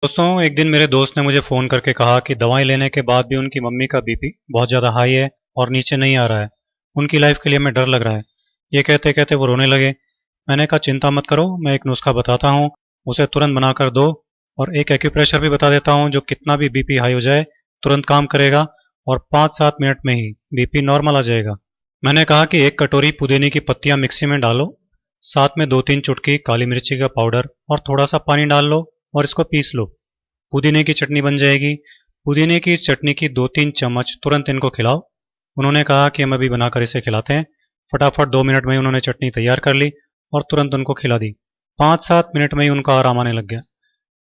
दोस्तों, एक दिन मेरे दोस्त ने मुझे फ़ोन करके कहा कि दवाई लेने के बाद भी उनकी मम्मी का बीपी बहुत ज़्यादा हाई है और नीचे नहीं आ रहा है। उनकी लाइफ के लिए हमें डर लग रहा है। ये कहते कहते वो रोने लगे। मैंने कहा चिंता मत करो, मैं एक नुस्खा बताता हूँ, उसे तुरंत बनाकर दो और एक एक्यूप्रेशर भी बता देता हूँ जो कितना भी बीपी हाई हो जाए तुरंत काम करेगा और 5-7 मिनट में ही बीपी नॉर्मल आ जाएगा। मैंने कहा कि 1 कटोरी पुदीने की पत्तियाँ मिक्सी में डालो, साथ में 2-3 चुटकी काली मिर्ची का पाउडर और थोड़ा सा पानी डाल लो और इसको पीस लो। पुदीने की चटनी बन जाएगी। पुदीने की चटनी की 2-3 चम्मच तुरंत इनको खिलाओ। उन्होंने कहा कि हम अभी बनाकर इसे खिलाते हैं। फटाफट 2 मिनट में ही उन्होंने चटनी तैयार कर ली और तुरंत उनको खिला दी। 5-7 मिनट में ही उनका आराम आने लग गया।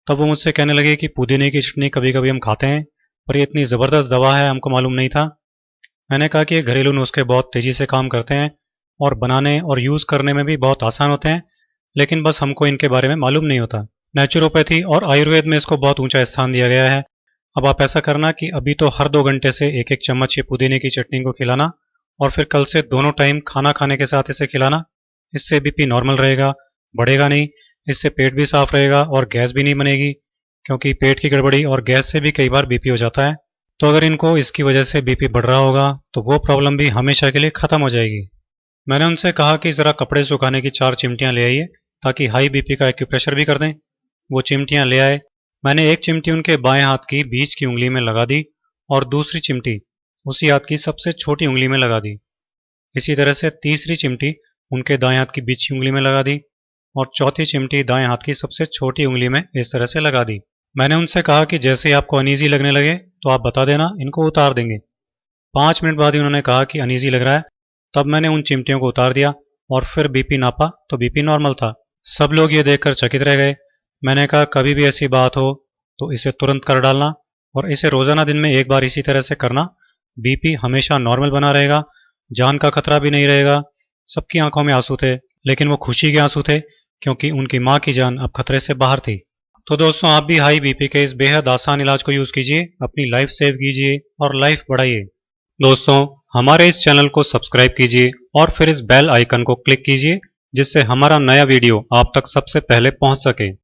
तब वो मुझसे कहने लगे कि पुदीने की चटनी कभी कभी हम खाते हैं, पर ये इतनी ज़बरदस्त दवा है, हमको मालूम नहीं था। मैंने कहा कि ये घरेलू नुस्खे बहुत तेज़ी से काम करते हैं और बनाने और यूज़ करने में भी बहुत आसान होते हैं, लेकिन बस हमको इनके बारे में मालूम नहीं होता। नेचुरोपैथी और आयुर्वेद में इसको बहुत ऊंचा स्थान दिया गया है। अब आप ऐसा करना कि अभी तो हर 2 घंटे से एक एक चम्मच ये पुदीने की चटनी को खिलाना और फिर कल से दोनों टाइम खाना खाने के साथ इसे खिलाना। इससे बीपी नॉर्मल रहेगा, बढ़ेगा नहीं। इससे पेट भी साफ रहेगा और गैस भी नहीं बनेगी, क्योंकि पेट की गड़बड़ी और गैस से भी कई बार बीपी हो जाता है। तो अगर इनको इसकी वजह से बीपी बढ़ रहा होगा तो वो प्रॉब्लम भी हमेशा के लिए ख़त्म हो जाएगी। मैंने उनसे कहा कि ज़रा कपड़े सुखाने की 4 चिमटियाँ ले आइए ताकि हाई बीपी का एक्यूप्रेशर भी कर दें। वो चिमटियाँ ले आए। मैंने एक चिमटी उनके बाएं हाथ की बीच की उंगली में लगा दी और दूसरी चिमटी उसी हाथ की सबसे छोटी उंगली में लगा दी। इसी तरह से तीसरी चिमटी उनके दाएं हाथ की बीच की उंगली में लगा दी और चौथी चिमटी दाएं हाथ की सबसे छोटी उंगली में इस तरह से लगा दी। मैंने उनसे कहा कि जैसे ही आपको अनईजी लगने लगे तो आप बता देना, इनको उतार देंगे। 5 मिनट बाद ही उन्होंने कहा कि अनईजी लग रहा है। तब मैंने उन चिमटियों को उतार दिया और फिर बीपी नापा तो बीपी नॉर्मल था। सब लोग ये देखकर चकित रह गए। मैंने कहा कभी भी ऐसी बात हो तो इसे तुरंत कर डालना और इसे रोजाना दिन में एक बार इसी तरह से करना। बीपी हमेशा नॉर्मल बना रहेगा, जान का खतरा भी नहीं रहेगा। सबकी आंखों में आंसू थे, लेकिन वो खुशी के आंसू थे, क्योंकि उनकी माँ की जान अब खतरे से बाहर थी। तो दोस्तों, आप भी हाई बीपी के इस बेहद आसान इलाज को यूज कीजिए, अपनी लाइफ सेव कीजिए और लाइफ बढ़ाइए। दोस्तों, हमारे इस चैनल को सब्सक्राइब कीजिए और फिर इस बेल आइकन को क्लिक कीजिए, जिससे हमारा नया वीडियो आप तक सबसे पहले पहुंच सके।